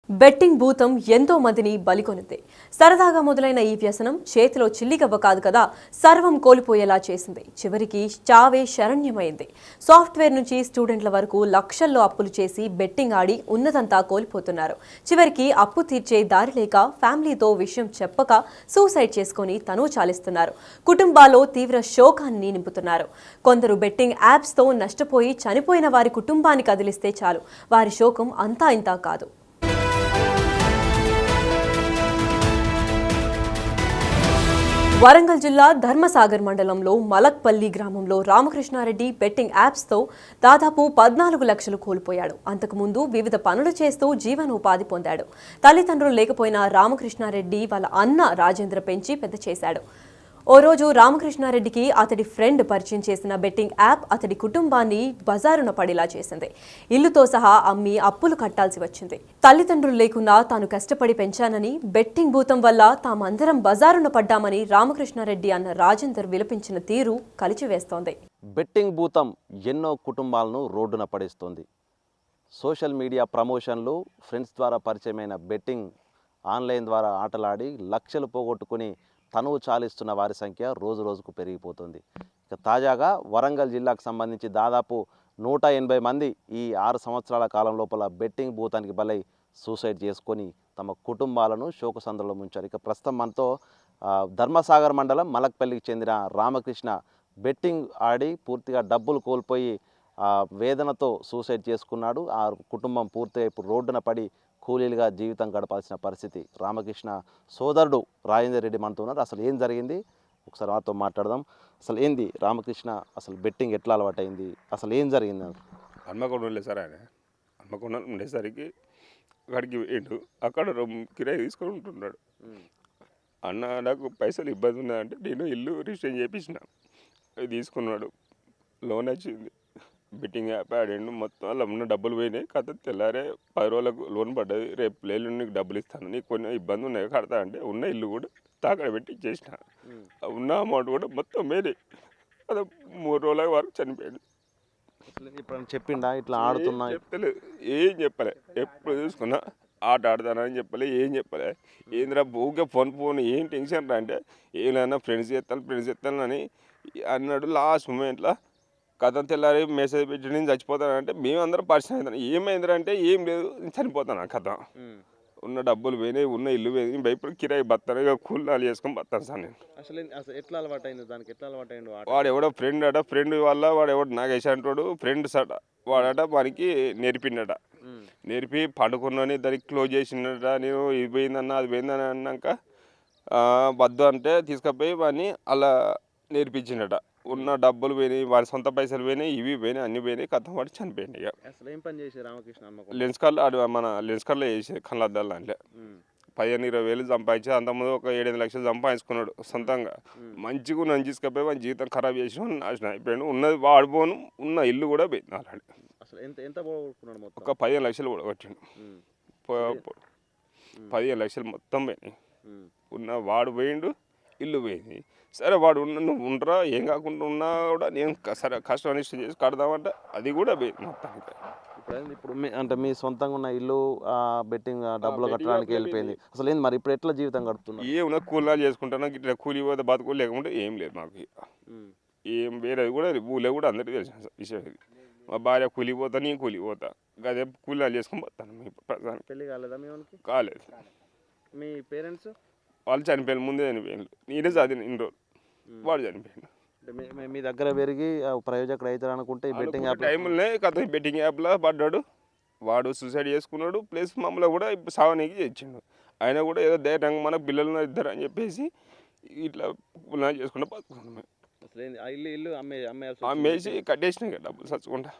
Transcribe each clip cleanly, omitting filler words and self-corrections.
Betting భూతం ఎంతో మందిని బలికొనింది. సరదాగా మొదలైన ఈ వ్యసనం చేతిలో చిల్లిగవ్వ కాదు కదా, సర్వం కోల్పోయేలా చేసింది. చివరికి చావే శరణ్యమైంది. సాఫ్ట్వేర్ నుంచి స్టూడెంట్ల వరకు లక్షల్లో అప్పులు చేసి బెట్టింగ్ ఆడి ఉన్నదంతా కోల్పోతున్నారు. చివరికి అప్పు తీర్చే దారి లేక ఫ్యామిలీతో విషయం చెప్పక సూసైడ్ చేసుకుని తను చాలిస్తున్నారు. కుటుంబాల్లో తీవ్ర శోకాన్ని నింపుతున్నారు. కొందరు బెట్టింగ్ యాప్స్తో నష్టపోయి చనిపోయిన వారి కుటుంబాన్ని కదిలిస్తే చాలు, వారి శోకం అంతా ఇంతా కాదు. వరంగల్ జిల్లా ధర్మసాగర్ మండలంలో మలక్పల్లి గ్రామంలో రామకృష్ణారెడ్డి బెట్టింగ్ యాప్స్తో దాదాపు 14 లక్షలు కోల్పోయాడు. అంతకుముందు వివిధ పనులు చేస్తూ జీవనోపాధి పొందాడు. తల్లిదండ్రులు లేకపోయినా రామకృష్ణారెడ్డి వాళ్ళ అన్న రాజేంద్ర పెంచి పెద్ద చేశాడు. ఓ రోజు రామకృష్ణారెడ్డికి అతడి ఫ్రెండ్ పరిచయం చేసిన బెట్టింగ్ యాప్ అతడి కుటుంబాన్ని బజారున పడేలా చేసింది. ఇల్లుతో సహా అమ్మి అప్పులు కట్టాల్సి వచ్చింది. తల్లిదండ్రులు లేకున్నా తాను కష్టపడి పెంచానని, బెట్టింగ్ భూతం వల్ల తామందరం బజారున పడ్డామని రామకృష్ణారెడ్డి అన్న రాజేందర్ విలపించిన తీరు కలిచివేస్తోంది. బెట్టింగ్ భూతం ఎన్నో కుటుంబాలను రోడ్డున పడేస్తోంది. సోషల్ మీడియా ప్రమోషన్లు, ఫ్రెండ్స్ ద్వారా పరిచయమైన బెట్టింగ్ ఆన్లైన్ ద్వారా ఆటలాడి లక్షలు పోగొట్టుకుని తనువు చాలిస్తున్న వారి సంఖ్య రోజు రోజుకు పెరిగిపోతుంది. ఇక తాజాగా వరంగల్ జిల్లాకు సంబంధించి దాదాపు 180 మంది ఈ 6 సంవత్సరాల కాలం లోపల బెట్టింగ్ భూతానికి బలై సూసైడ్ చేసుకొని తమ కుటుంబాలను శోకసంద్రంలో ముంచారు. ఇక ప్రస్తుతం మనతో ధర్మసాగర్ మండలం మలక్పల్లికి చెందిన రామకృష్ణ బెట్టింగ్ ఆడి పూర్తిగా డబ్బులు కోల్పోయి వేదనతో సూసైడ్ చేసుకున్నాడు. ఆ కుటుంబం పూర్తిగా ఇప్పుడు రోడ్డున పడి కూలీలుగా జీవితం గడపాల్సిన పరిస్థితి. రామకృష్ణ సోదరుడు రాజేందర్ రెడ్డి మనతో ఉన్నారు. అసలు ఏం జరిగింది ఒకసారి మాతో మాట్లాడదాం. అసలు ఏంది రామకృష్ణ, అసలు బెట్టింగ్ ఎట్లా అలవాటైంది, అసలు ఏం జరిగింది? హన్మకొండ ఉండే సార్ ఆయన హన్మకొండ ఉండేసరికి అక్కడికి వేయండు. అక్కడ కిరాయి తీసుకొని ఉంటున్నాడు. అన్న నాకు పైసలు ఇబ్బంది ఉన్నాయంటే నేను ఇల్లు రిజిస్టర్ చేయించిన, అవి తీసుకున్నాడు. లోన్ వచ్చింది, బెట్టింగ్ యాప్ ఆడిండు. మొత్తం అలా ఉన్న డబ్బులు పోయినాయి. కథ తెల్లారే 10 రోజులకు లోన్ పడ్డది. రేపు లేలు నీకు డబ్బులు ఇస్తాను, నీకు కొన్ని ఇబ్బంది ఉన్నాయి కడతా అంటే ఉన్న ఇల్లు కూడా తాకడ పెట్టి ఇచ్చేసిన. ఉన్న అమౌంట్ కూడా మొత్తం మేరే. అది 3 రోజుల వరకు చనిపోయాడు. ఇప్పుడు చెప్పిండా ఇట్లా ఆడుతున్నా? చెప్తలేదు, ఏం చెప్పలే. ఎప్పుడు చూసుకున్నా ఆట ఆడతానని చెప్పలే, ఏం చెప్పలే. ఏంద్రా ఊకే ఫోన్ ఏం టెన్షన్ రా అంటే ఏమైనా ఫ్రెండ్స్ చేస్తాను అని అన్నాడు. లాస్ట్ మూమెంట్లో కథ తెల్లారి మెసేజ్ పెట్టి నేను చచ్చిపోతానంటే మేమందరం పరిచయం అవుతాను. ఏమైందిరా అంటే ఏం లేదు, చనిపోతాను. కథ ఉన్న డబ్బులు పోయినాయి, ఉన్న ఇల్లు పోయింది. భయపడి కిరాయి బతాను, ఇక కూలాలు చేసుకొని బతాను సార్ నేను. అసలు ఎట్లా అలవాటైంది దానికి? ఎట్లా అలవాటైండు? వాడు ఎవడో ఫ్రెండ్ అట, ఫ్రెండ్ వల్ల వాడు ఎవడు నాగేష్ అంటాడు ఫ్రెండ్స్ అట. వాడట వానికి నేర్పిండట. నేర్పి పండుకున్నని దానికి క్లోజ్ చేసిండట. నేను ఇది పోయిందన్న అది పోయిందని అన్నాక వద్దు అంటే తీసుకుపోయి వాడిని అలా నేర్పించిండట. ఉన్న డబ్బులు పోయినాయి, వాడి సొంత పైసలు పోయినాయి, ఇవి పోయినాయి, అన్ని పోయినాయి. కథ వాడు చనిపోయింది. ఇక అసలు ఏం పని చేసి రామకృష్ణ? లెన్స్ కార్లో మన లెన్స్ కార్లో వేసి కళ్ళద్దాలు అంటే 15-20 వేలు సంపాదించి అంతకుముందు ఒక 7-8 లక్షలు సంపాదించుకున్నాడు సొంతంగా. మంచిగా నన్ను తీసుకుపోయి మన జీవితం ఖరాబ్ చేసి నాశనం అయిపోయాడు. ఉన్నది వాడిపోను, ఉన్న ఇల్లు కూడా పోయింది. అలాంటి అసలు ఎంత పోగొట్టుకున్నాడు? మొత్తం ఒక 15 లక్షలు కొట్టిండు. 15 లక్షలు మొత్తం పోయినాయి. ఉన్న వాడు పోయిండు, ఇల్లు పోయింది. సరే వాడు నువ్వు ఉండరా, ఏం కాకుండా ఉన్నా కూడా నేను సరే కష్టం అనిష్ట చేసి కడదామంటే అది కూడా పోయింది మొత్తానికి. ఇప్పుడు అంటే మీ సొంతంగా ఉన్న ఇల్లు బెట్టింగ్ డబ్బులు కట్టడానికి వెళ్ళిపోయింది. అసలు ఏంది మరి ఇప్పుడు ఎట్లా జీవితం గడుపుతున్నా? ఏమన్నా కూలీలు చేసుకుంటున్నా, ఇట్లా కూలి పోతే బతుకు లేకుంటే ఏం లేదు మాకు. ఏం వేరేది కూడా ఊళ్ళో కూడా అందరికీ తెలిసిన విషయం ఇది. మా భార్య కూలిపోతా, నేను కూలిపోతా, అదే కూలీలు చేసుకొని పోతాను. మీ ప్రధానికి పెళ్ళి కాలేదా? మీ వాళ్ళకి కాలేదు. మీ పేరెంట్స్ వాళ్ళు చనిపోయారు, ముందే చనిపోయారు. నేనే చదివిన ఇన్ని రోజులు, వాడు చనిపోయాడు. మీ దగ్గర పెరిగి ప్రయోజకుడు అవుతాడు అనుకుంటే ఈ బెట్టింగ్ యాప్ టైంలోనే కథ బెట్టింగ్ యాప్లో పడ్డాడు. వాడు సూసైడ్ చేసుకున్నాడు. ప్లస్ మమ్మల్ని కూడా ఇప్పుడు సావనీకి చేయించిండు. ఆయన కూడా ఏదో ధైర్యంగా మన పిల్లలు ఇద్దరు అని చెప్పేసి ఇట్లా చేసుకుంటా బతుకున్నాం. ఇల్లు అమ్మేసి కట్టేసినాయి కదా డబ్బులు చచ్చుకుంటా.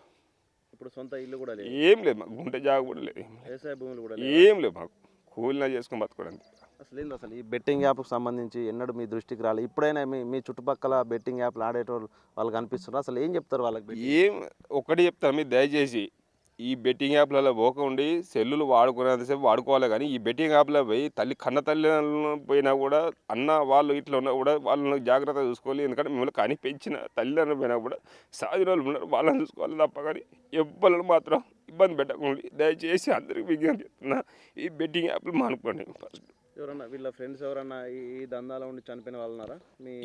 ఇప్పుడు సొంత ఇల్లు కూడా లేదు, ఏం లేదు మాకు. గుంట జాగ కూడా లేదు, వ్యవసాయ భూములు కూడా ఏం లేదు మాకు. కూలినా చేసుకుని బతుకోవడానికి. అసలు ఈ బెట్టింగ్ యాప్కి సంబంధించి ఎన్నడూ మీ దృష్టికి రాలేదు? ఇప్పుడైనా మీ చుట్టుపక్కల బెట్టింగ్ యాప్లు ఆడేటోళ్ళు వాళ్ళకి అనిపిస్తున్నారు? అసలు ఏం చెప్తారు వాళ్ళకి? ఏం ఒక్కటి చెప్తాను, మీరు దయచేసి ఈ బెట్టింగ్ యాప్లలో పోకండి సెల్లులు వాడుకునేంతసేపు వాడుకోవాలి, కానీ ఈ బెట్టింగ్ యాప్లో పోయి కన్న తల్లిదండ్రులను పోయినా కూడా అన్న వాళ్ళు ఇట్లా ఉన్నా కూడా వాళ్ళని జాగ్రత్తగా చూసుకోవాలి. ఎందుకంటే మిమ్మల్ని కానీ పెంచిన తల్లిదండ్రులు పోయినా కూడా సాధిన వాళ్ళు ఉన్నారు, వాళ్ళని చూసుకోవాలి తప్ప కానీ ఎవ్వరు మాత్రం ఇబ్బంది పెట్టకండి. దయచేసి అందరికి విజ్ఞప్తి చెప్తున్నా, ఈ బెట్టింగ్ యాప్లు మానుకోండి. ఫస్ట్ ఎవరన్నా వీళ్ళ ఫ్రెండ్స్ ఎవరన్నా ఈ దందాలో ఉండి చనిపోయిన వాళ్ళు ఉన్నారా?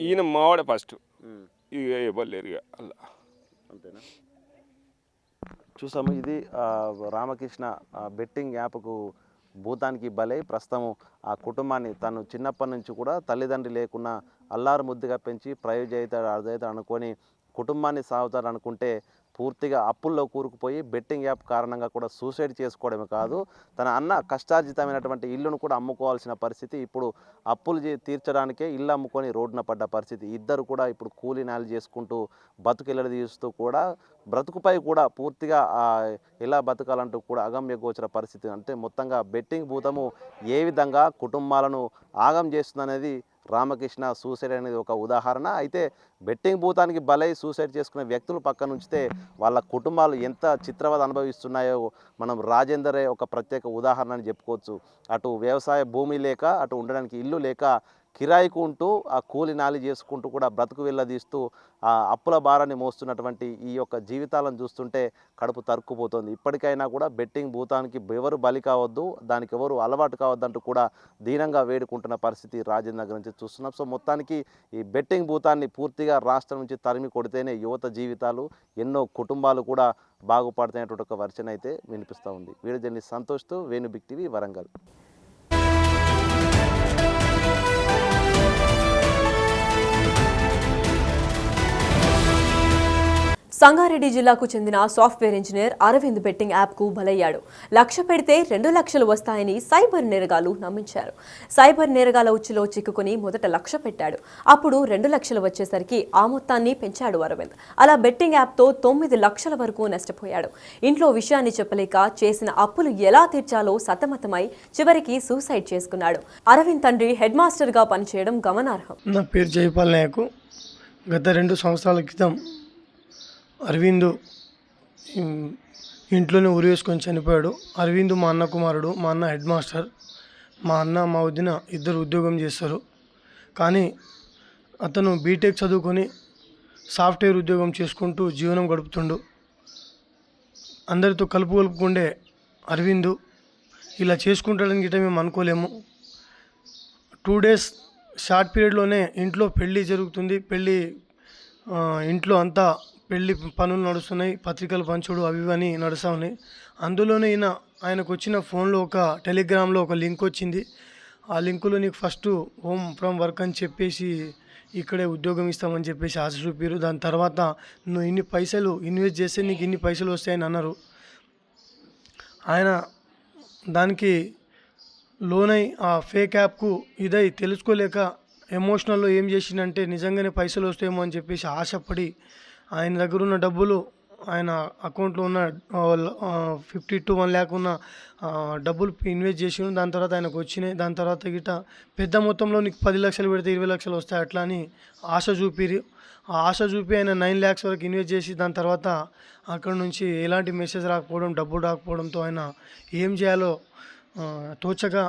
ఈయన మావాడే ఫస్ట్, ఇక ఎవరు లేరు ఇక అలా, అంతేనా? చూసాము, ఇది రామకృష్ణ బెట్టింగ్ యాప్కు భూతానికి బలై ప్రస్తుతం ఆ కుటుంబాన్ని తను చిన్నప్పటి నుంచి కూడా తల్లిదండ్రి లేకున్నా అల్లారు ముద్దుగా పెంచి ప్రయోజవుతాడు అదైతే అనుకొని కుటుంబాన్ని సాగుతాడు అనుకుంటే పూర్తిగా అప్పుల్లో కూరుకుపోయి బెట్టింగ్ యాప్ కారణంగా కూడా సూసైడ్ చేసుకోవడమే కాదు, తన అన్న కష్టార్జితమైనటువంటి ఇల్లును కూడా అమ్ముకోవాల్సిన పరిస్థితి. ఇప్పుడు అప్పులు తీర్చడానికే ఇల్లు అమ్ముకొని రోడ్డున పడ్డ పరిస్థితి. ఇద్దరు కూడా ఇప్పుడు కూలీ నాలు చేసుకుంటూ బతుకెళ్ళడి తీస్తూ కూడా బ్రతుకుపై కూడా పూర్తిగా ఎలా బతకాలంటూ కూడా అగమ్య గోచర పరిస్థితి. అంటే మొత్తంగా బెట్టింగ్ భూతము ఏ విధంగా కుటుంబాలను ఆగం చేస్తుందనేది రామకృష్ణ సూసైడ్ అనేది ఒక ఉదాహరణ. అయితే బెట్టింగ్ భూతానికి బలై సూసైడ్ చేసుకునే వ్యక్తులు పక్కన ఉంచితే వాళ్ళ కుటుంబాలు ఎంత చిత్రవద అనుభవిస్తున్నాయో మనం రాజేందరే ఒక ప్రత్యేక ఉదాహరణ అని చెప్పుకోవచ్చు. అటు వ్యవసాయ భూమి లేక, అటు ఉండడానికి ఇల్లు లేక కిరాయికు ఉంటూ ఆ కూలి నాలి చేసుకుంటూ కూడా బ్రతుకు వెళ్ళదీస్తూ ఆ అప్పుల భారాన్ని మోస్తున్నటువంటి ఈ యొక్క జీవితాలను చూస్తుంటే కడుపు తరుక్కుపోతుంది. ఇప్పటికైనా కూడా బెట్టింగ్ భూతానికి ఎవరు బలి కావద్దు, దానికి ఎవరు అలవాటు కావద్దంటూ కూడా దీనంగా వేడుకుంటున్న పరిస్థితి రాజేంద్ర నుంచి చూస్తున్నాం. సో మొత్తానికి ఈ బెట్టింగ్ భూతాన్ని పూర్తిగా రాష్ట్రం నుంచి తరిమి కొడితేనే యువత జీవితాలు, ఎన్నో కుటుంబాలు కూడా బాగుపడతాయనేటువంటి ఒక వర్చన అయితే వినిపిస్తూ ఉంది. వీడియో జర్నలిస్ట్ సంతోష్తో వేణు బిగ్ టీవీ, వరంగల్. సంగారెడ్డి జిల్లాకు చెందిన సాఫ్ట్వేర్ ఇంజనీర్ అరవింద్ బెట్టింగ్ యాప్కు బలయ్యాడు. లక్ష పెడితే 2 లక్షలు వస్తాయని సైబర్ నేరగాలు నమ్మించారు. సైబర్ నేరగాల ఉచ్చులో చిక్కుకుని మొదట 1,00,000 పెట్టాడు. అప్పుడు 2 లక్షలు వచ్చేసరికి ఆ మొత్తాన్ని పెంచాడు అరవింద్. అలా బెట్టింగ్ యాప్తో 9 లక్షల వరకు నష్టపోయాడు. ఇంట్లో విషయాన్ని చెప్పలేక చేసిన అప్పులు ఎలా తీర్చాలో సతమతమై చివరికి సూసైడ్ చేసుకున్నాడు. అరవింద్ తండ్రి హెడ్ మాస్టర్గా పనిచేయడం గమనార్హం. నా పేరు జైపాల్ నాయక్. గత 2 సంవత్సరాల క్రితం అరవింద్ ఇంట్లోనే ఉరివేసుకొని చనిపోయాడు. అరవింద్ మా అన్న కుమారుడు. మా అన్న హెడ్ మాస్టర్, మా అన్న మా వదిన ఇద్దరు ఉద్యోగం చేస్తారు. కానీ అతను బీటెక్ చదువుకొని సాఫ్ట్వేర్ ఉద్యోగం చేసుకుంటూ జీవనం గడుపుతుండు. అందరితో కలుపుకుండే అరవింద్ ఇలా చేసుకుంటాడని గిట్ట మేము అనుకోలేము. 2 డేస్ షార్ట్ పీరియడ్లోనే ఇంట్లో పెళ్ళి జరుగుతుంది. ఇంట్లో అంతా పెళ్లి పనులు నడుస్తున్నాయి, పత్రికలు పంచుడు అవి ఇవన్నీ నడుస్తూ ఉన్నాయి. అందులోనే ఆయనకు వచ్చిన ఫోన్లో టెలిగ్రామ్లో ఒక లింక్ వచ్చింది. ఆ లింకులో నీకు ఫస్ట్ హోమ్ ఫ్రమ్ వర్క్ అని చెప్పేసి ఇక్కడే ఉద్యోగం ఇస్తామని చెప్పేసి ఆశ చూపారు. దాని తర్వాత నువ్వు ఇన్ని పైసలు ఇన్వెస్ట్ చేస్తే నీకు ఇన్ని పైసలు వస్తాయని అన్నారు. ఆయన దానికి లోనై ఆ ఫేక్ యాప్కు ఇదై తెలుసుకోలేక ఎమోషనల్లో ఏం చేసిందంటే నిజంగానే పైసలు వస్తాయేమో అని చెప్పేసి ఆశపడి ఆయన దగ్గర ఉన్న డబ్బులు, ఆయన అకౌంట్లో ఉన్న 50 to 1 lakh ఉన్న డబ్బులు ఇన్వెస్ట్ చేసి దాని తర్వాత ఆయనకు వచ్చినాయి. దాని తర్వాత గిట్ట పెద్ద మొత్తంలో నీకు 10 లక్షలు పెడితే 20 లక్షలు వస్తాయి అట్లా అని ఆశ చూపిరి. ఆ ఆశ చూపి ఆయన 9 lakhs వరకు ఇన్వెస్ట్ చేసి దాని తర్వాత అక్కడ నుంచి ఎలాంటి మెసేజ్ రాకపోవడం, డబ్బులు రాకపోవడంతో ఆయన ఏం చేయాలో తోచగా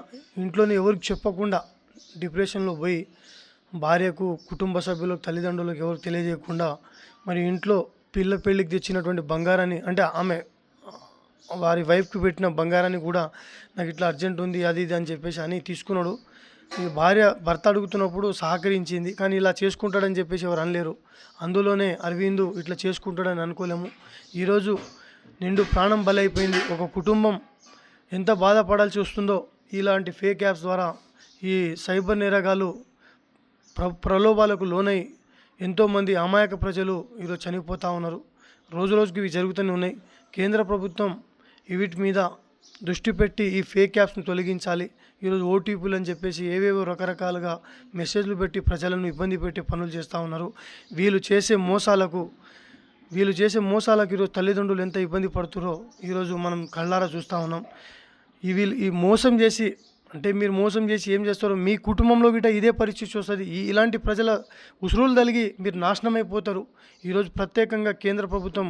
ఇంట్లోనే ఎవరికి చెప్పకుండా డిప్రెషన్లో పోయి భార్యకు, కుటుంబ సభ్యులకు, తల్లిదండ్రులకు ఎవరు తెలియజేయకుండా మరి ఇంట్లో పెళ్ళికి తెచ్చినటువంటి బంగారాన్ని, అంటే ఆమె వారి వైఫ్కి పెట్టిన బంగారాన్ని కూడా నాకు ఇట్లా అర్జెంట్ ఉంది అది ఇది అని చెప్పేసి అని తీసుకున్నాడు. ఈ భర్త అడుగుతున్నప్పుడు సహకరించింది. కానీ ఇలా చేసుకుంటాడని చెప్పేసి ఎవరు అనలేరు. అందులోనే అరవింద్ ఇట్లా చేసుకుంటాడని అనుకోలేము. ఈరోజు నిండు ప్రాణం బలైపోయింది. ఒక కుటుంబం ఎంత బాధపడాల్సి వస్తుందో ఇలాంటి ఫేక్ యాప్స్ ద్వారా ఈ సైబర్ నేరగాలు ప్రలోభాలకు లోనై ఎంతోమంది అమాయక ప్రజలు ఈరోజు చనిపోతూ ఉన్నారు. రోజు రోజుకి ఇవి జరుగుతూనే ఉన్నాయి. కేంద్ర ప్రభుత్వం వీటి మీద దృష్టి పెట్టి ఈ ఫేక్ యాప్స్ని తొలగించాలి. ఈరోజు ఓటీపీలు అని చెప్పేసి ఏవేవో రకరకాలుగా మెసేజ్లు పెట్టి ప్రజలను ఇబ్బంది పెట్టి పనులు చేస్తూ ఉన్నారు. వీళ్ళు చేసే మోసాలకు ఈరోజు తల్లిదండ్రులు ఎంత ఇబ్బంది పడుతున్నారో ఈరోజు మనం కళ్ళారా చూస్తూ ఉన్నాం. ఈ మోసం చేసి అంటే మీరు మోసం చేసి ఏం చేస్తారో మీ కుటుంబంలో గిట ఇదే పరిస్థితి వస్తుంది. ఇలాంటి ప్రజల ఉసురులు తలిగి మీరు నాశనం అయిపోతారు. ఈరోజు ప్రత్యేకంగా కేంద్ర ప్రభుత్వం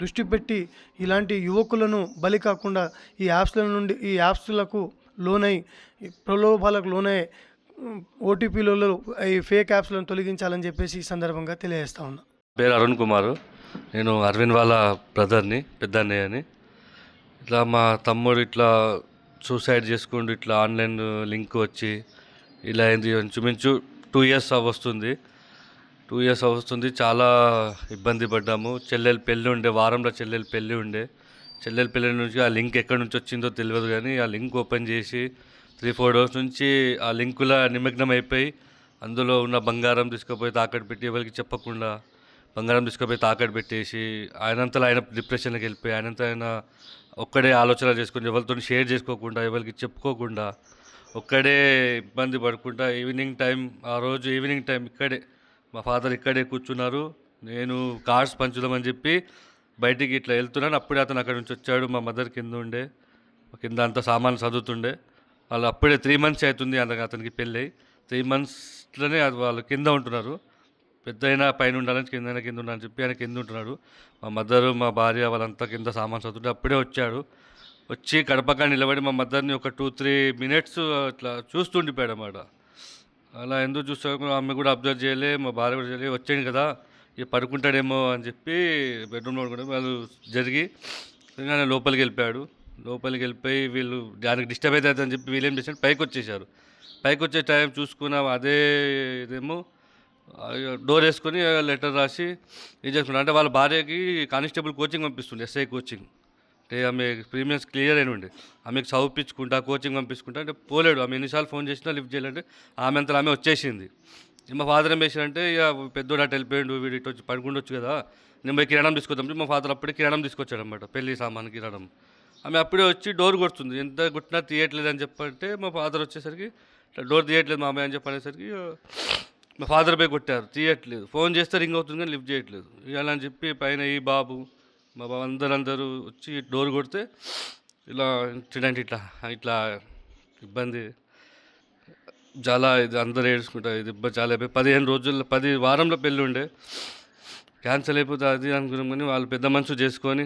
దృష్టి పెట్టి ఇలాంటి యువకులను బలి కాకుండా ఈ యాప్స్లకు లోనై ప్రలోభాలకు లోనై ఓటీపీలలో ఈ ఫేక్ యాప్స్లను తొలగించాలని చెప్పేసి ఈ సందర్భంగా తెలియజేస్తా ఉన్నా. పేరు అరుణ్ కుమార్. నేను అరవింద్ వాళ్ళ బ్రదర్ని, పెద్ద అన్నయ్యని. ఇట్లా మా తమ్ముడు ఇట్లా సూసైడ్ చేసుకుంటూ ఇట్లా ఆన్లైన్ లింక్ వచ్చి ఇలా అయింది. ఇంచుమించు 2 years వస్తుంది. 2 years వస్తుంది. చాలా ఇబ్బంది పడ్డాము. చెల్లెలు పెళ్ళి ఉండే, వారంలో చెల్లెలు పెళ్ళి ఉండే. చెల్లెలు పెళ్ళి నుంచి ఆ లింక్ ఎక్కడి నుంచి వచ్చిందో తెలియదు, కానీ ఆ లింక్ ఓపెన్ చేసి 3-4 days నుంచి ఆ లింకులో నిమగ్నం అయిపోయి అందులో ఉన్న బంగారం తీసుకుపోయి తాకట్టు పెట్టి ఎవరికి చెప్పకుండా బంగారం తీసుకుపోయి తాకట్టు పెట్టేసి ఆయనంతలో ఆయన డిప్రెషన్కి వెళ్ళిపోయి ఆయన ఒక్కడే ఆలోచన చేసుకుని ఎవరితో షేర్ చేసుకోకుండా ఎవరికి చెప్పుకోకుండా ఒక్కడే ఇబ్బంది పడకుండా ఆ రోజు ఈవినింగ్ టైం ఇక్కడే మా ఫాదర్ ఇక్కడే కూర్చున్నారు. నేను కార్డ్స్ పంచుదామని చెప్పి బయటికి ఇట్లా వెళ్తున్నాను. అప్పుడే అతను అక్కడ నుంచి వచ్చాడు. మా మదర్ కింద ఉండే, కింద అంతా సామాన్లు చదువుతుండే. వాళ్ళు అప్పుడే 3 months అవుతుంది అతనికి పెళ్ళి. 3 monthsలోనే వాళ్ళు కింద ఉంటున్నారు. పెద్ద అయినా పైన ఉండాలని కింద ఉండాలని చెప్పి ఆయన కింద ఉంటున్నాడు. మా మదరు, మా భార్య వాళ్ళంతా కింద సామాన్ చదువుతుంటే అప్పుడే వచ్చాడు. వచ్చి కడపగా నిలబడి మా మదర్ని ఒక 2-3 minutes అట్లా చూస్తుండిపోయాడు అన్నమాట. అలా ఎందుకు చూస్తాడు, ఆమె కూడా అబ్జర్వ్ చేయలే, మా భార్య కూడా చేయలే. వచ్చాడు కదా ఇక పడుకుంటాడేమో అని చెప్పి బెడ్రూమ్లో కూడా వాళ్ళు జరిగి ఆయన లోపలికి వెళ్ళిపోయాడు. లోపలికి వెళ్ళిపోయి వీళ్ళు దానికి డిస్టర్బ్ అవుతుంది అని చెప్పి వీళ్ళు ఏం చేశారు, పైకి వచ్చేసారు. పైకి వచ్చే టైం చూసుకున్నాం, అదే ఇదేమో డోర్ వేసుకొని లెటర్ రాసి ఏం చేసుకున్నారు అంటే వాళ్ళ భార్యకి కానిస్టేబుల్ కోచింగ్ పంపిస్తుండే, ఎస్ఐ కోచింగ్. అంటే ఆమె ప్రీమియర్స్ క్లియర్ అయిన ఉండే, ఆమెకు చదివించుకుంటా కోచింగ్ పంపించుకుంటా అంటే పోలేడు. ఆమె ఎన్నిసార్లు ఫోన్ చేసినా లిఫ్ట్ చేయాలంటే ఆమె అంతా ఆమె వచ్చేసింది. మా ఫాదర్ ఏం చేశారంటే ఇక పెద్దోడు అటు వెళ్ళిపోయాడు, వీడు ఇటు వచ్చి పడుకుండొచ్చు కదా, నేను పోయి కిరాణం తీసుకొద్దాం. మా ఫాదర్ అప్పుడే కిరాణం తీసుకొచ్చాడు అనమాట, పెళ్లి సామాన్ కిరాణం. ఆమె అప్పుడే వచ్చి డోర్ కొడుతుంది, ఎంత కొట్టినా తీయట్లేదు అని చెప్పంటే మా ఫాదర్ వచ్చేసరికి డోర్ తీయట్లేదు మా అమ్మాయి అని చెప్పనేసరికి మా ఫాదర్ పోయి కొట్టారు, తీయట్లేదు. ఫోన్ చేస్తే రింగ్ అవుతుంది కానీ లిఫ్ట్ చేయట్లేదు. ఇలా అని చెప్పి పైన ఈ బాబు మా బాబు అందరూ వచ్చి డోర్ కొడితే ఇలా ఇన్సిడెంట్ ఇట్లా ఇబ్బంది చాలా ఇది అందరూ ఏడ్చుకుంటారు. ఇది ఇబ్బంది చాలా అయిపోయి 10 వారంలో పెళ్ళి ఉండే, క్యాన్సిల్ అయిపోతుంది అది అనుకున్నాం. కానీ వాళ్ళు పెద్ద మనసు చేసుకొని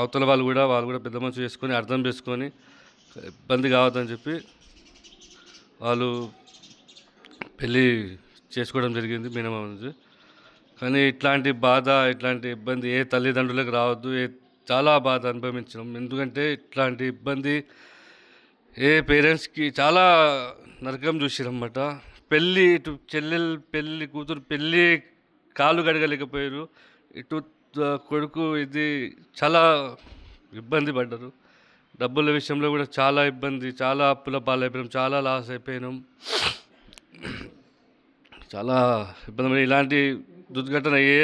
అవతల వాళ్ళు కూడా పెద్ద మనసు చేసుకొని అర్థం చేసుకొని ఇబ్బంది కావద్దని చెప్పి వాళ్ళు పెళ్ళి చేసుకోవడం జరిగింది మినిమం నుంచి. కానీ ఇట్లాంటి బాధ, ఇట్లాంటి ఇబ్బంది ఏ తల్లిదండ్రులకు రావద్దు. చాలా బాధ అనుభవించినాం. ఎందుకంటే ఇట్లాంటి ఇబ్బంది ఏ పేరెంట్స్కి చాలా నరకం చూసిరన్నమాట. పెళ్ళి ఇటు చెల్లెలు పెళ్ళి, కూతురు పెళ్ళి కాళ్ళు గడగలేకపోయారు, ఇటు కొడుకు ఇది చాలా ఇబ్బంది పడ్డారు. డబ్బుల విషయంలో కూడా చాలా ఇబ్బంది, చాలా అప్పుల పాలైపోయినాం, చాలా లాస్ అయిపోయినాం, చాలా ఇబ్బంది. ఇలాంటి దుర్ఘటన ఏ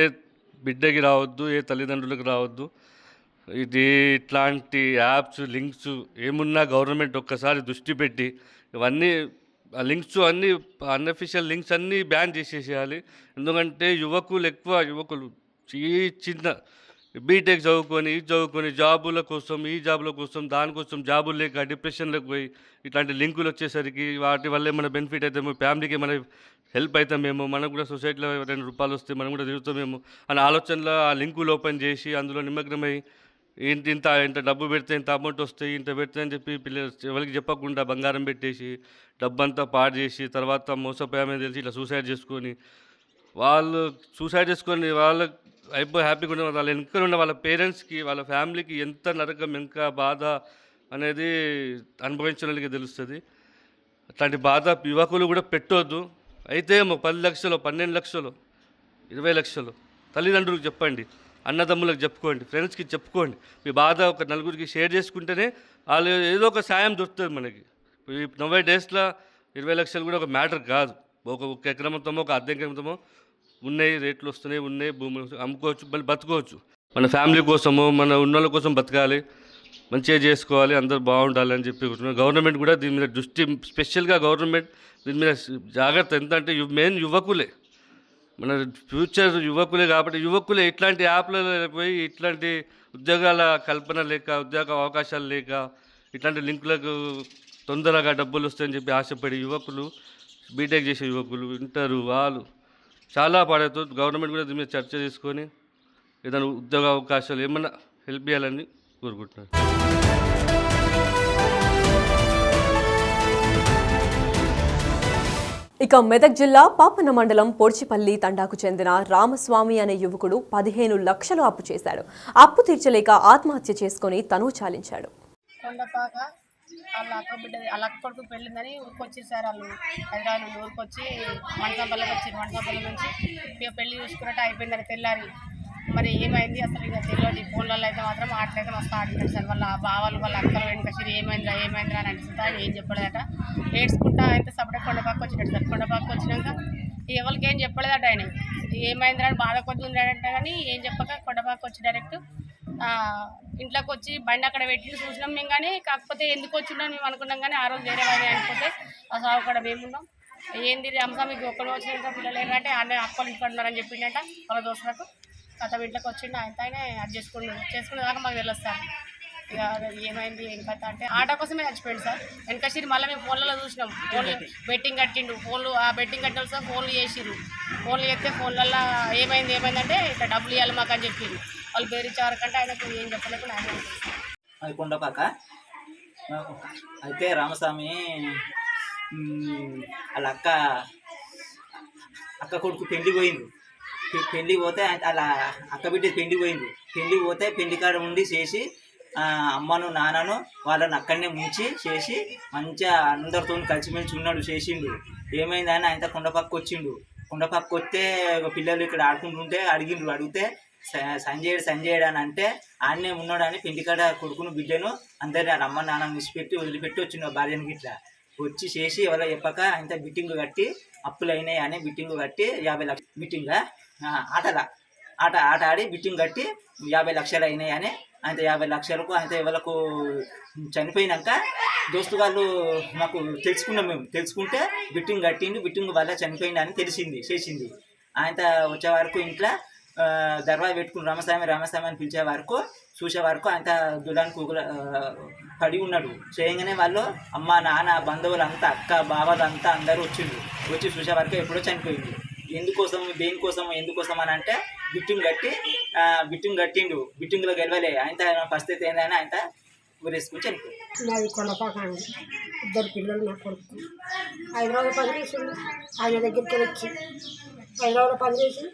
బిడ్డకి రావద్దు, ఏ తల్లిదండ్రులకు రావద్దు. ఇట్లాంటి యాప్స్, లింక్స్ ఏమున్నా గవర్నమెంట్ ఒక్కసారి దృష్టి పెట్టి ఇవన్నీ ఆ లింక్స్ అన్నీ అన్అఫిషియల్ లింక్స్ అన్నీ బ్యాన్ చేసేసేయాలి. ఎందుకంటే యువకులు చిన్న బీటెక్ చదువుకొని జాబుల కోసం దానికోసం జాబులు లేక డిప్రెషన్లోకి పోయి ఇట్లాంటి లింకులు వచ్చేసరికి వాటి వల్లే మన బెనిఫిట్ అవుతామో, ఫ్యామిలీకి మన హెల్ప్ అవుతామేమో, మనకు కూడా సొసైటీలో 2 రూపాయలు వస్తే మనం కూడా తిరుగుతామేమో అనే ఆలోచనలో ఆ లింకులు ఓపెన్ చేసి అందులో నిమగ్నమై ఇంత డబ్బు పెడితే ఇంత అమౌంట్ వస్తాయి, ఇంత పెడితే అని చెప్పి పిల్లలు ఎవరికి చెప్పకుండా బంగారం పెట్టేసి డబ్బంతా పాడు చేసి తర్వాత మోసపోయామని తెలిసి ఇట్లా సూసైడ్ చేసుకొని వాళ్ళు అయిపోయి హ్యాపీగా ఉన్న వాళ్ళ వెనక ఉన్న వాళ్ళ పేరెంట్స్కి, వాళ్ళ ఫ్యామిలీకి ఎంత నరకం, ఎంత బాధ అనేది అనుభవించిన వాళ్ళకి తెలుస్తుంది. అట్లాంటి బాధ యువకులు కూడా పెట్టొద్దు. అయితే 10 లక్షలు, 12 లక్షలు, 20 లక్షలు తల్లిదండ్రులకు చెప్పండి, అన్నదమ్ములకు చెప్పుకోండి, ఫ్రెండ్స్కి చెప్పుకోండి. మీ బాధ ఒక నలుగురికి షేర్ చేసుకుంటేనే వాళ్ళు ఏదో ఒక సాయం దొరుకుతుంది మనకి. ఈ 90 daysలో 20 లక్షలు కూడా ఒక మ్యాటర్ కాదు. ఒక ఎకరమతమో ఒక అర్ధ ఎకరమతమో ఉన్నాయి, రేట్లు ఉన్నాయి, భూములు అమ్ముకోవచ్చు, మళ్ళీ బతుకోవచ్చు. మన ఫ్యామిలీ కోసము, మన ఉన్నోళ్ళ కోసం బతకాలి, మంచిగా చేసుకోవాలి, అందరూ బాగుండాలి అని చెప్పి గవర్నమెంట్ కూడా దీని మీద దృష్టి, స్పెషల్గా గవర్నమెంట్ దీని మీద జాగ్రత్త. ఎందుకంటే మెయిన్ యువకులే, మన ఫ్యూచర్ యువకులే. కాబట్టి యువకులే ఇట్లాంటి యాప్లలో పోయి ఇట్లాంటి ఉద్యోగాల కల్పన లేక, ఉద్యోగ అవకాశాలు లేక, ఇట్లాంటి లింకులకు తొందరగా డబ్బులు వస్తాయని చెప్పి ఆశపడి యువకులు, బీటెక్ చేసే యువకులు, ఇంటర్ వాళ్ళు చాలా పాడవుతుంది. గవర్నమెంట్ కూడా దీని మీద చర్చ చేసుకొని ఏదైనా ఉద్యోగ అవకాశాలు ఏమన్నా హెల్ప్ చేయాలని కోరుకుంటున్నాను. ఇక మెదక్ జిల్లా పాపన్న మండలం పొడిచిపల్లి తండాకు చెందిన రామస్వామి అనే యువకుడు 15 లక్షలు అప్పు చేశాడు. అప్పు తీర్చలేక ఆత్మహత్య చేసుకుని తను చాలించాడు. కొండపాక వాళ్ళ అక్క బిడ్డ వాళ్ళ అక్క కొడుకు పెళ్ళిందని ఊరికొచ్చేసారు. వాళ్ళు హైదరాబాద్ నుండి ఊరికొచ్చి మండపంపల్లికి వచ్చారు. మండపంపల్లి నుంచి ఇక పెళ్లి చూసుకున్నట్టు అయిపోయిందని తెల్లారి మరి ఏమైంది అసలు ఇక తెలియదు. ఫోన్లలో అయితే మాత్రం మాట్లాడితే మస్తు ఆడినాడు సార్. వాళ్ళ బావాలు వాళ్ళ అక్కలు వెనకసిరి ఏమైందిరా అని అడుగుతుంటే ఆయన ఏం చెప్పలేదట. ఏడ్చుకుంటా అయితే సపరేట్ కొండపాక వచ్చినట్టు సార్. కొండపాక వచ్చినాక ఎవరికి ఏం చెప్పలేదట. ఆయన ఏమైందిరా అని బాధ కొద్ది ఉన్నాడంట కానీ ఏం చెప్పక కొండపాక వచ్చి డైరెక్ట్ ఇంట్లోకి వచ్చి బండి అక్కడ పెట్టి చూసినాం మేము. కానీ కాకపోతే ఎందుకు వచ్చిండని మేము అనుకున్నాం. కానీ ఆ రోజు వేరే వాడిని అనుకుంటే ఆ సాగు కూడా మేమున్నాం. ఏంది అంశం మీకు ఒక్కడు వచ్చినంత పిల్లలు ఏంటంటే ఆయన అక్కలు ఇంటికి ఉన్నారని చెప్పిండట వాళ్ళ దోస్తులకు. కథ ఇంట్లోకి వచ్చిండు ఆయన అది చేసుకునే దాకా మాకు తెలుస్తాను. ఇక ఏమైంది ఏం కథ అంటే ఆటో కోసమే చచ్చిపోయింది సార్. వెనకసిరి మళ్ళీ మేము ఫోన్లలో చూసినాం. ఫోన్లు బెట్టింగ్ కట్టిండు. ఫోన్లు ఆ బెట్టింగ్ కట్టిన సార్ ఫోన్లు చేసిరు. ఫోన్లు చేస్తే ఫోన్లలో ఏమైందంటే ఇట్లా డబ్బులు ఇవ్వాలి మాకు అని చెప్పిండు. వాళ్ళు బేరిచ్చేవారు కంటే ఆయనకు ఏం చెప్పలేకుండా ఆయన అది కొండపాక. అయితే రామస్వామి వాళ్ళ అక్క కొడుకు పెళ్లి పోయిండు. పెళ్లి పోతే అలా అక్క బిడ్డ పెళ్లి పోయింది. పెళ్లి పోతే పెళ్లి కాడ ఉండి చేసి అమ్మను నాన్నను వాళ్ళని అక్కడనే ముంచి చేసి మంచిగా అందరితో కలిసిమెలిసి ఉన్నాడు చేసిండు. ఏమైందని ఆయన కొండపక్క వచ్చిండు. కొండపక్క వస్తే పిల్లలు ఇక్కడ ఆడుకుంటుంటే అడిగితే సంజయ్ అని అంటే ఆడనే ఉన్నాడని పెళ్లికాడ కొడుకును బిడ్డను అందరినీ వాళ్ళ అమ్మ నాన్న వదిలిపెట్టి వచ్చిండు. భార్యను గిట్లా వచ్చి చేసి ఎవరో చెప్పక ఆయన బిట్టింగ్ కట్టి అప్పులు అయినాయి అని బిట్టింగ్ కట్టి 50 లక్షలు బిట్టింగ్ ఆట ఆడి బిట్టింగ్ కట్టి 50 లక్షలు అయినాయి అని ఆయన 50 లక్షలకు ఆయన ఎవరికి చనిపోయినాక దోస్తు వాళ్ళు మాకు తెలుసుకుంటే బిట్టింగ్ కట్టిండు. బిట్టింగ్ వల్ల చనిపోయింది అని చేసింది. ఆయన వచ్చే వరకు ఇంట్లో దర్వా పెట్టుకుని రామస్వామి అని పిలిచే వరకు చూసే వరకు ఆయన దులానికి పడి ఉన్నాడు. చేయగానే వాళ్ళు అమ్మ నాన్న బంధువులంతా అక్క బావలంతా అందరూ వచ్చి చూసే వరకు ఎప్పుడో చనిపోయింది. దేనికోసం అని అంటే బిట్టింగ్ కట్టిండు. బిట్టింగ్లో గెలవలే ఆయన పరిస్థితి ఏందని ఆయన ఊరేసుకుని చనిపోయింది. నాది కొండపాక అండి. 2 పిల్లలు నా కొడుకు హైదరాబాద్ పని చేసిండు. ఆయన దగ్గరికి వచ్చి హైదరాబాద్ పని చేసి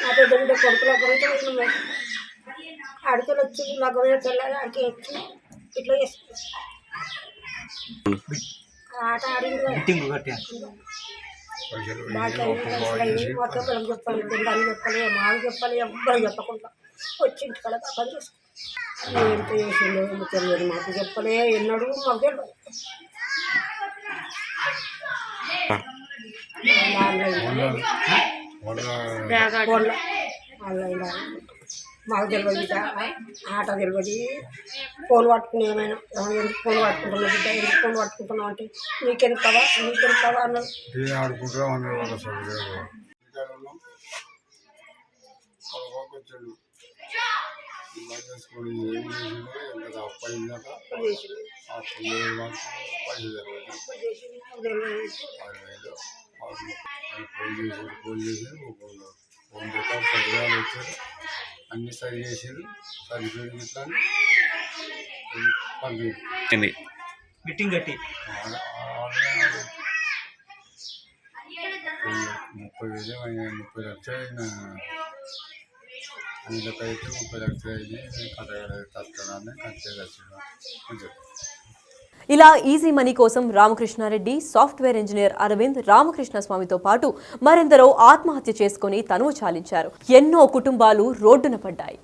నా పెద్ద బిడ్డ కొడుకుల గురించి వచ్చినాం. అడికలు వచ్చి నా గురించి తెల్లాలి అడికి వచ్చి ఇట్లా చేసుకుంటాం. ఆట ఆడింది మాకెవరం చెప్పాలి, పిల్లలు చెప్పాలి, మాకు చెప్పాలి, ఎవ్వరు చెప్పకుండా వచ్చి ఇంటికాడ పని చేసుకుంటాం. ఎంత చేసిందో తెలియదు, మాకు చెప్పలే ఎన్నడూ మాకు తెలియదు. ఆన్లైన్ మాకు తెలియదు, ఆట తెలియదు. ఫోన్ పట్టుకుని ఏమైనా ఎందుకు ఫోన్ పట్టుకుంటున్నావు బిడ్డ, ఎందుకు ఫోన్ పట్టుకుంటున్నావు అంటే నీకెందుకు కదా అన్నాడు. అన్ని సరి చేసారు. సరిపోయింది ఇట్లా బిట్టింగ్ కట్టి 30 లక్షలు అయినా అందులోకైతే 30 లక్షలు అయింది. కట్టడాన్ని కట్టేది. ఇలా ఈజీ మనీ కోసం రామకృష్ణారెడ్డి, సాఫ్ట్వేర్ ఇంజనీర్ అరవింద్, రామకృష్ణ స్వామితో పాటు మరెందరో ఆత్మహత్య చేసుకుని తనువు చాలించారు. ఎన్నో కుటుంబాలు రోడ్డున పడ్డాయి.